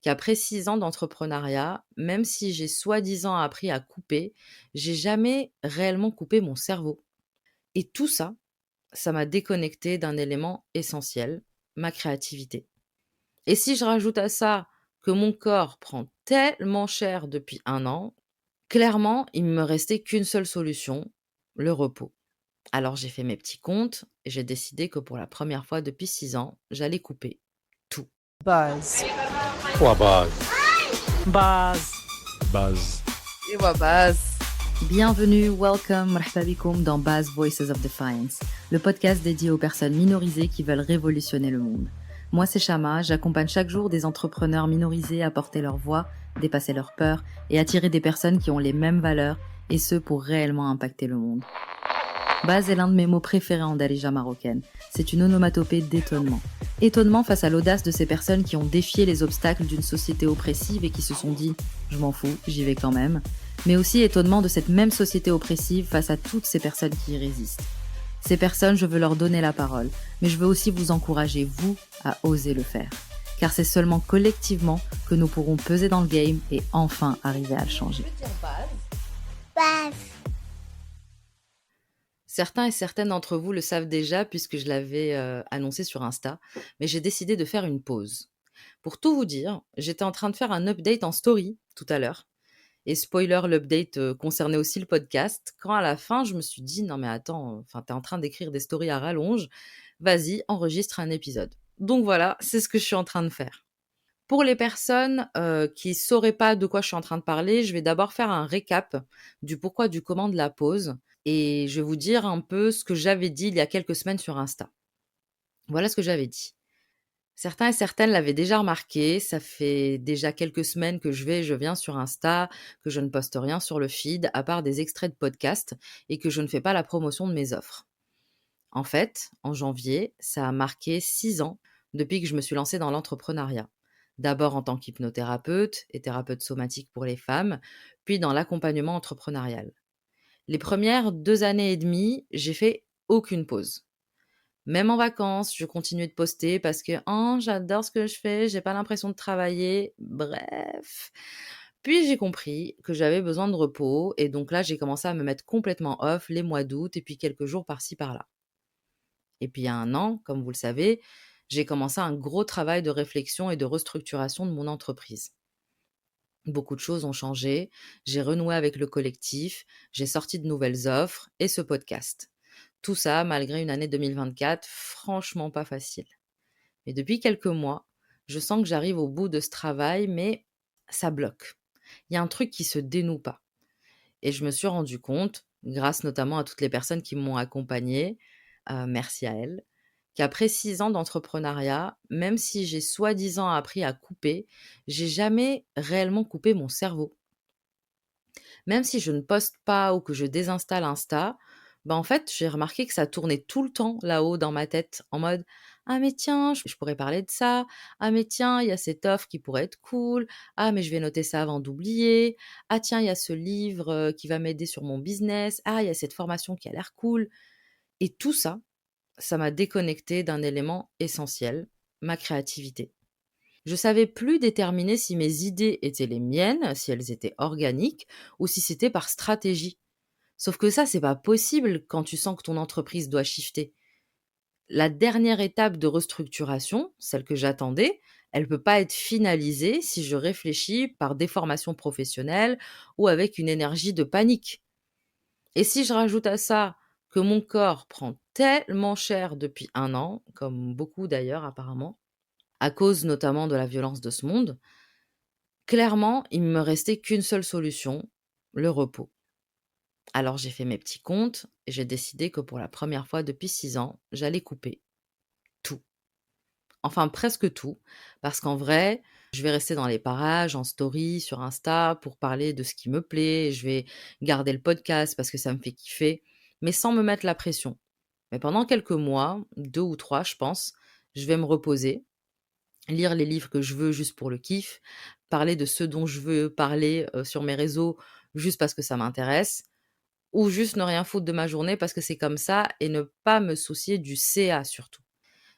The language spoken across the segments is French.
qu'après 6 ans d'entrepreneuriat, même si j'ai soi-disant appris à couper, j'ai jamais réellement coupé mon cerveau. Et tout ça, ça m'a déconnecté d'un élément essentiel, ma créativité. Et si je rajoute à ça que mon corps prend tellement cher depuis 1 an, clairement, il me restait qu'une seule solution, le repos. Alors j'ai fait mes petits comptes et j'ai décidé que pour la première fois depuis 6 ans, j'allais couper tout. Buzz. Ou à base. Buzz. Base. ايوا باز. Bienvenue, welcome, marhaba bikoum dans Baz Voices of Defiance, le podcast dédié aux personnes minorisées qui veulent révolutionner le monde. Moi c'est Shama, j'accompagne chaque jour des entrepreneurs minorisés à porter leur voix, dépasser leurs peurs et attirer des personnes qui ont les mêmes valeurs et ce pour réellement impacter le monde. Baz est l'un de mes mots préférés en darija marocaine. C'est une onomatopée d'étonnement. Étonnement face à l'audace de ces personnes qui ont défié les obstacles d'une société oppressive et qui se sont dit « je m'en fous, j'y vais quand même ». Mais aussi étonnement de cette même société oppressive face à toutes ces personnes qui y résistent. Ces personnes, je veux leur donner la parole, mais je veux aussi vous encourager, vous, à oser le faire. Car c'est seulement collectivement que nous pourrons peser dans le game et enfin arriver à le changer. باز. Certains et certaines d'entre vous le savent déjà puisque je l'avais annoncé sur Insta, mais j'ai décidé de faire une pause. Pour tout vous dire, j'étais en train de faire un update en story tout à l'heure. Et spoiler, l'update concernait aussi le podcast. Quand à la fin, je me suis dit, non mais attends, enfin t'es en train d'écrire des stories à rallonge, vas-y, enregistre un épisode. Donc voilà, c'est ce que je suis en train de faire. Pour les personnes qui sauraient pas de quoi je suis en train de parler, je vais d'abord faire un récap du pourquoi du comment de la pause et je vais vous dire un peu ce que j'avais dit il y a quelques semaines sur Insta. Voilà ce que j'avais dit. Certains et certaines l'avaient déjà remarqué, ça fait déjà quelques semaines que je viens sur Insta, que je ne poste rien sur le feed, à part des extraits de podcasts, et que je ne fais pas la promotion de mes offres. En fait, en janvier, ça a marqué 6 ans depuis que je me suis lancée dans l'entrepreneuriat. D'abord en tant qu'hypnothérapeute et thérapeute somatique pour les femmes, puis dans l'accompagnement entrepreneurial. Les premières 2 années et demie, j'ai fait aucune pause. Même en vacances, je continuais de poster parce que oh, j'adore ce que je fais, j'ai pas l'impression de travailler. Bref. Puis j'ai compris que j'avais besoin de repos et donc là, j'ai commencé à me mettre complètement off les mois d'août et puis quelques jours par-ci par-là. Et puis il y a 1 an, comme vous le savez, j'ai commencé un gros travail de réflexion et de restructuration de mon entreprise. Beaucoup de choses ont changé, j'ai renoué avec le collectif, j'ai sorti de nouvelles offres et ce podcast. Tout ça malgré une année 2024 franchement pas facile. Mais depuis quelques mois, je sens que j'arrive au bout de ce travail, mais ça bloque. Il y a un truc qui se dénoue pas. Et je me suis rendu compte, grâce notamment à toutes les personnes qui m'ont accompagnée, merci à elles, qu'après 6 ans d'entrepreneuriat, même si j'ai soi-disant appris à couper, j'ai jamais réellement coupé mon cerveau. Même si je ne poste pas ou que je désinstalle Insta, bah, en fait, j'ai remarqué que ça tournait tout le temps là-haut dans ma tête en mode: «Ah mais tiens, je pourrais parler de ça. Ah mais tiens, il y a cette offre qui pourrait être cool. Ah mais je vais noter ça avant d'oublier. Ah tiens, il y a ce livre, qui va m'aider sur mon business. Ah, il y a cette formation qui a l'air cool» et tout ça, ça m'a déconnectée d'un élément essentiel, ma créativité. Je savais plus déterminer si mes idées étaient les miennes, si elles étaient organiques ou si c'était par stratégie. Sauf que ça, c'est pas possible quand tu sens que ton entreprise doit shifter. La dernière étape de restructuration, celle que j'attendais, elle peut pas être finalisée si je réfléchis par déformation professionnelle ou avec une énergie de panique. Et si je rajoute à ça que mon corps prend tellement cher depuis 1 an, comme beaucoup d'ailleurs apparemment, à cause notamment de la violence de ce monde, clairement, il me restait qu'une seule solution, le repos. Alors j'ai fait mes petits comptes et j'ai décidé que pour la première fois depuis 6 ans, j'allais couper tout. Enfin presque tout, parce qu'en vrai, je vais rester dans les parages, en story, sur Insta, pour parler de ce qui me plaît. Je vais garder le podcast parce que ça me fait kiffer, mais sans me mettre la pression. Mais pendant quelques mois, 2 ou 3 je pense, je vais me reposer, lire les livres que je veux juste pour le kiff, parler de ce dont je veux parler, sur mes réseaux juste parce que ça m'intéresse ou juste ne rien foutre de ma journée parce que c'est comme ça et ne pas me soucier du CA surtout.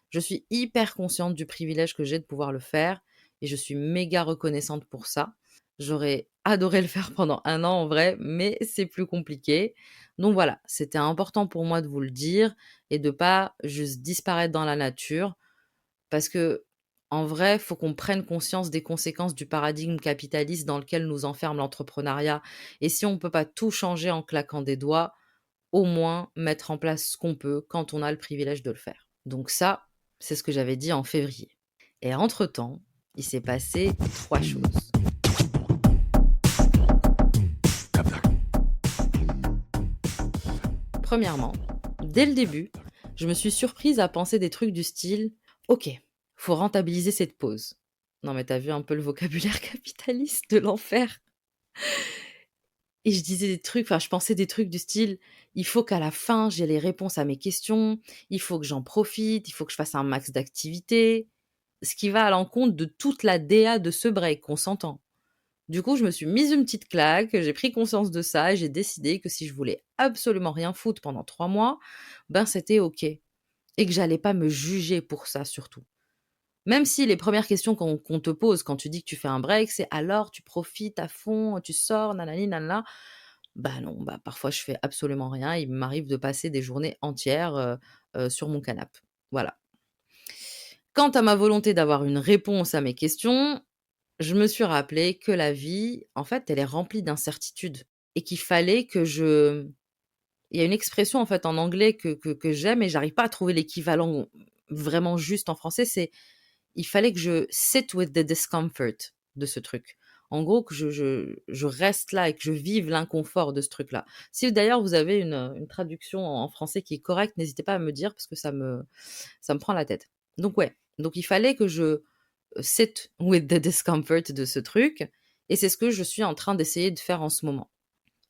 Je suis hyper consciente du privilège que j'ai de pouvoir le faire et je suis méga reconnaissante pour ça. J'aurais adoré le faire pendant 1 an en vrai, mais c'est plus compliqué. Donc voilà, c'était important pour moi de vous le dire et de pas juste disparaître dans la nature parce que en vrai, faut qu'on prenne conscience des conséquences du paradigme capitaliste dans lequel nous enferme l'entrepreneuriat et si on peut pas tout changer en claquant des doigts, au moins mettre en place ce qu'on peut quand on a le privilège de le faire. Donc ça, c'est ce que j'avais dit en février. Et entre-temps, il s'est passé 3 choses. Premièrement, dès le début, je me suis surprise à penser des trucs du style: «OK, faut rentabiliser cette pause». Non mais tu vu un peu le vocabulaire capitaliste de l'enfer? Et je disais des trucs, enfin je pensais des trucs du style: «Il faut qu'à la fin, j'ai les réponses à mes questions, il faut que j'en profite, il faut que je fasse un max d'activités». Ce qui va à l'encontre de toute la DA de ce break, on s'entend. Du coup, je me suis mise une petite claque, j'ai pris conscience de ça et j'ai décidé que si je voulais absolument rien foutre pendant 3 mois, ben c'était OK et que j'allais pas me juger pour ça surtout. Même si les premières questions qu'on te pose quand tu dis que tu fais un break, c'est: «Alors, tu profites à fond, tu sors, nanani nanana». Bah non, bah parfois je fais absolument rien. Il m'arrive de passer des journées entières, sur mon canapé. Voilà. Quant à ma volonté d'avoir une réponse à mes questions, je me suis rappelé que la vie, en fait, elle est remplie d'incertitudes et qu'il fallait que je il y a une expression, en fait, en anglais que j'aime et j'arrive pas à trouver l'équivalent vraiment juste en français, c'est il fallait que je sit with the discomfort de ce truc. En gros, que je reste là et que je vive l'inconfort de ce truc-là. Si d'ailleurs vous avez une traduction en français qui est correcte, n'hésitez pas à me dire parce que ça me prend la tête. Donc ouais, donc il fallait que je sit with the discomfort de ce truc et c'est ce que je suis en train d'essayer de faire en ce moment.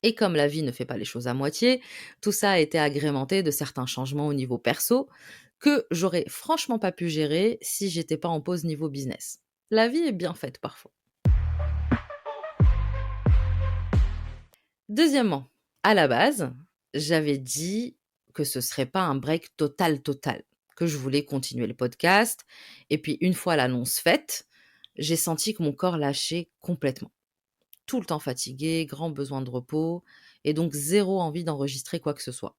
Et comme la vie ne fait pas les choses à moitié, tout ça a été agrémenté de certains changements au niveau perso que j'aurais franchement pas pu gérer si j'étais pas en pause niveau business. La vie est bien faite parfois. Deuxièmement, à la base, j'avais dit que ce serait pas un break total total, que je voulais continuer le podcast et puis une fois l'annonce faite, j'ai senti que mon corps lâchait complètement. Tout le temps fatigué, grand besoin de repos et donc zéro envie d'enregistrer quoi que ce soit.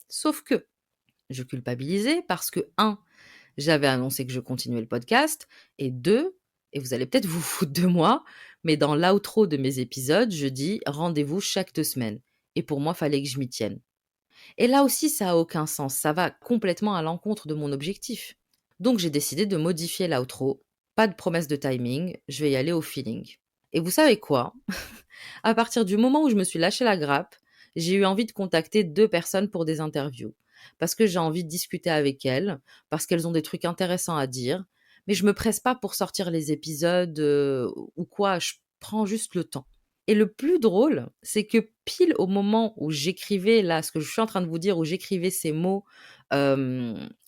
Sauf que je culpabilisais parce que 1, j'avais annoncé que je continuais le podcast et 2, et vous allez peut-être vous foutre de moi, mais dans l'outro de mes épisodes, je dis: «Rendez-vous chaque 2 semaines» et pour moi, fallait que je m'y tienne. Et là aussi, ça a aucun sens, ça va complètement à l'encontre de mon objectif. Donc j'ai décidé de modifier l'outro. Pas de promesse de timing, je vais y aller au feeling. Et vous savez quoi? À partir du moment où je me suis lâché la grappe, j'ai eu envie de contacter 2 personnes pour des interviews. Parce que j'ai envie de discuter avec elles, parce qu'elles ont des trucs intéressants à dire, mais je me presse pas pour sortir les épisodes, ou quoi, je prends juste le temps. Et le plus drôle, c'est que pile au moment où j'écrivais là, ce que je suis en train de vous dire, où j'écrivais ces mots,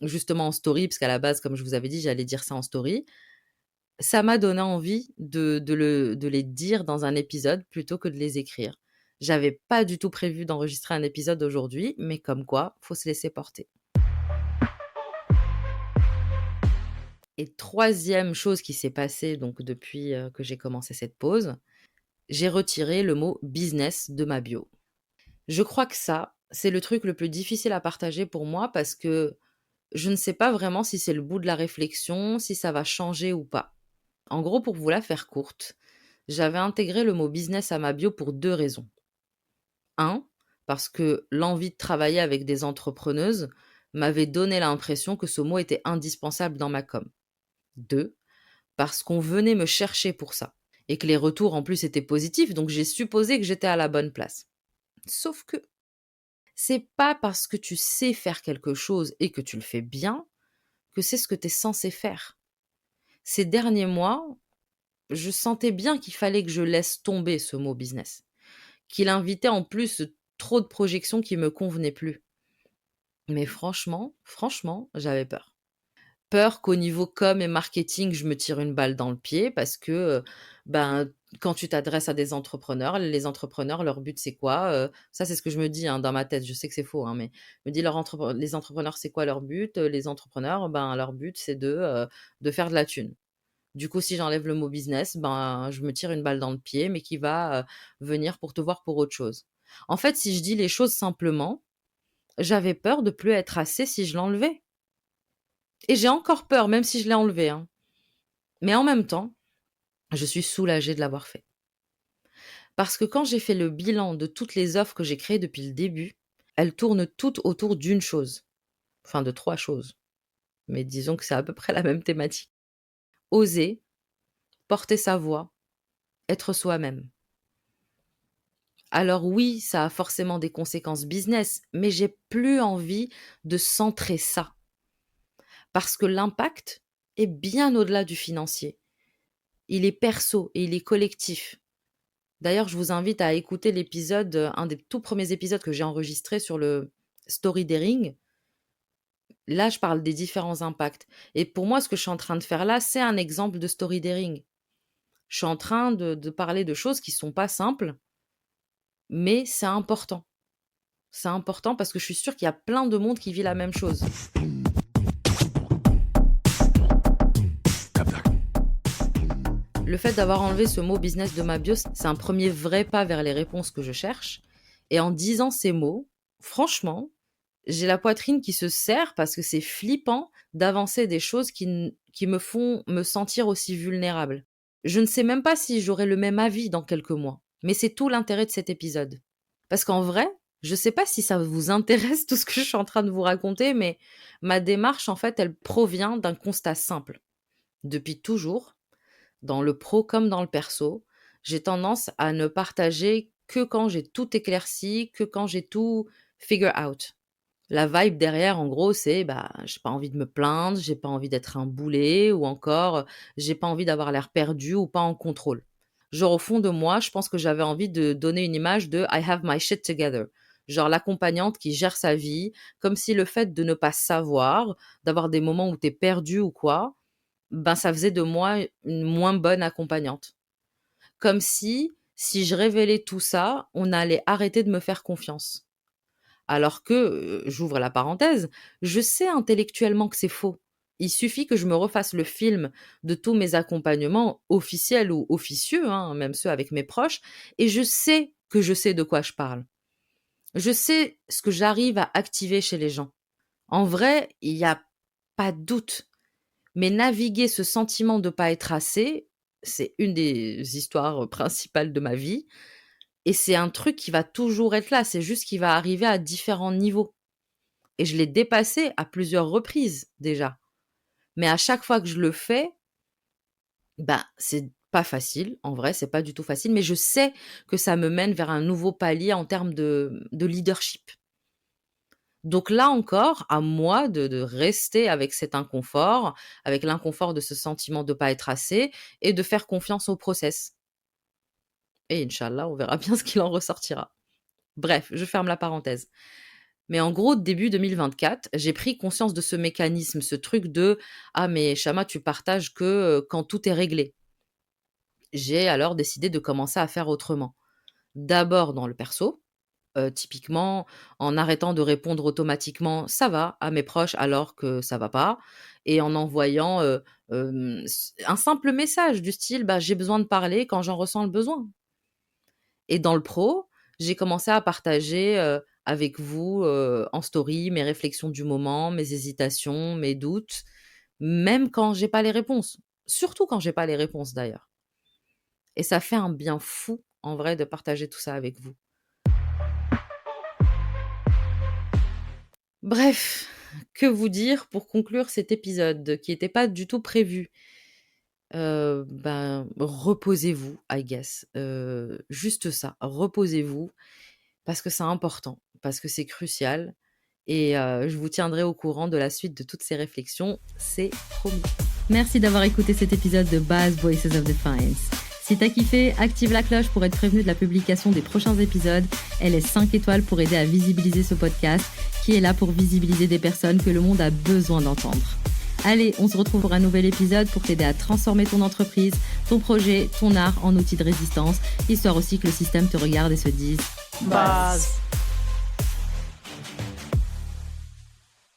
justement en story, parce qu'à la base, comme je vous avais dit, j'allais dire ça en story, ça m'a donné envie de les dire dans un épisode plutôt que de les écrire. J'avais pas du tout prévu d'enregistrer un épisode aujourd'hui, mais comme quoi, faut se laisser porter. Et troisième chose qui s'est passée donc depuis, que j'ai commencé cette pause, j'ai retiré le mot business de ma bio. Je crois que ça, c'est le truc le plus difficile à partager pour moi parce que je ne sais pas vraiment si c'est le bout de la réflexion, si ça va changer ou pas. En gros, pour vous la faire courte, j'avais intégré le mot business à ma bio pour 2 raisons. 1, parce que l'envie de travailler avec des entrepreneuses m'avait donné l'impression que ce mot était indispensable dans ma com. 2, parce qu'on venait me chercher pour ça et que les retours en plus étaient positifs, donc j'ai supposé que j'étais à la bonne place. Sauf que c'est pas parce que tu sais faire quelque chose et que tu le fais bien que c'est ce que tu es censé faire. Ces derniers mois, je sentais bien qu'il fallait que je laisse tomber ce mot business, qu'il invitait en plus trop de projections qui me convenaient plus. Mais franchement, j'avais peur. Peur qu'au niveau com et marketing, je me tire une balle dans le pied parce que, ben, quand tu t'adresses à des entrepreneurs, les entrepreneurs, leur but, c'est quoi? Ça, c'est ce que je me dis, hein, dans ma tête. Je sais que c'est faux, hein, mais je me dis: «Les entrepreneurs, c'est quoi leur but?» Les entrepreneurs, ben, leur but, c'est de faire de la thune. Du coup, si j'enlève le mot business, ben, je me tire une balle dans le pied, mais qui va venir pour te voir pour autre chose. En fait, si je dis les choses simplement, j'avais peur de plus être assez si je l'enlevais. Et j'ai encore peur, même si je l'ai enlevé, hein. Mais en même temps, je suis soulagée de l'avoir fait. Parce que quand j'ai fait le bilan de toutes les offres que j'ai créées depuis le début, elles tournent toutes autour d'une chose. Enfin, de 3 choses. Mais disons que c'est à peu près la même thématique. Oser, porter sa voix, être soi-même. Alors oui, ça a forcément des conséquences business, mais j'ai plus envie de centrer ça. Parce que l'impact est bien au-delà du financier. Il est perso et il est collectif. D'ailleurs, je vous invite à écouter l'épisode, un des tout premiers épisodes que j'ai enregistré sur le story daring. Là, je parle des différents impacts. Et pour moi, ce que je suis en train de faire là, c'est un exemple de story daring. Je suis en train de parler de choses qui sont pas simples, mais c'est important. C'est important parce que je suis sûre qu'il y a plein de monde qui vit la même chose. Le fait d'avoir enlevé ce mot business de ma bio, c'est un premier vrai pas vers les réponses que je cherche. Et en disant ces mots, franchement, j'ai la poitrine qui se serre parce que c'est flippant d'avancer des choses qui me font me sentir aussi vulnérable. Je ne sais même pas si j'aurai le même avis dans quelques mois, mais c'est tout l'intérêt de cet épisode. Parce qu'en vrai, je ne sais pas si ça vous intéresse tout ce que je suis en train de vous raconter, mais ma démarche, en fait, elle provient d'un constat simple. Depuis toujours, dans le pro comme dans le perso, j'ai tendance à ne partager que quand j'ai tout éclairci, que quand j'ai tout figure out. La vibe derrière, en gros, c'est j'ai pas envie de me plaindre, j'ai pas envie d'être un boulet, ou encore j'ai pas envie d'avoir l'air perdu ou pas en contrôle. Genre, au fond de moi, je pense que j'avais envie de donner une image de I have my shit together. Genre l'accompagnante qui gère sa vie, comme si le fait de ne pas savoir, d'avoir des moments où t'es perdu ou quoi, ça faisait de moi une moins bonne accompagnante. Comme si je révélais tout ça, on allait arrêter de me faire confiance. Alors que, j'ouvre la parenthèse, je sais intellectuellement que c'est faux. Il suffit que je me refasse le film de tous mes accompagnements officiels ou officieux, hein, même ceux avec mes proches, et je sais que je sais de quoi je parle. Je sais ce que j'arrive à activer chez les gens. En vrai, il n'y a pas de doute. Mais naviguer ce sentiment de ne pas être assez, c'est une des histoires principales de ma vie. Et c'est un truc qui va toujours être là. C'est juste qu'il va arriver à différents niveaux. Et je l'ai dépassé à plusieurs reprises déjà. Mais à chaque fois que je le fais, c'est pas facile. En vrai, c'est pas du tout facile. Mais je sais que ça me mène vers un nouveau palier en termes de leadership. Donc là encore, à moi de rester avec cet inconfort, avec l'inconfort de ce sentiment de ne pas être assez et de faire confiance au process. Et Inch'Allah, on verra bien ce qu'il en ressortira. Bref, je ferme la parenthèse. Mais en gros, début 2024, j'ai pris conscience de ce mécanisme, ce truc de « Ah mais Chama, tu partages que quand tout est réglé ». J'ai alors décidé de commencer à faire autrement. D'abord dans le perso, typiquement, en arrêtant de répondre automatiquement «ça va» à mes proches alors que ça va pas et en envoyant, un simple message du style «j'ai besoin de parler quand j'en ressens le besoin». Et dans le pro, j'ai commencé à partager, avec vous, en story mes réflexions du moment, mes hésitations, mes doutes, même quand j'ai pas les réponses. Surtout quand j'ai pas les réponses d'ailleurs. Et ça fait un bien fou en vrai de partager tout ça avec vous. Bref, que vous dire pour conclure cet épisode qui n'était pas du tout prévu? Reposez-vous, I guess. Juste ça, reposez-vous parce que c'est important, parce que c'est crucial et je vous tiendrai au courant de la suite de toutes ces réflexions, c'est promis. Merci d'avoir écouté cet épisode de Baz Voices of Defiance. Si t'as kiffé, active la cloche pour être prévenu de la publication des prochains épisodes et laisse 5 étoiles pour aider à visibiliser ce podcast qui est là pour visibiliser des personnes que le monde a besoin d'entendre. Allez, on se retrouve pour un nouvel épisode pour t'aider à transformer ton entreprise, ton projet, ton art en outil de résistance, histoire aussi que le système te regarde et se dise Baz.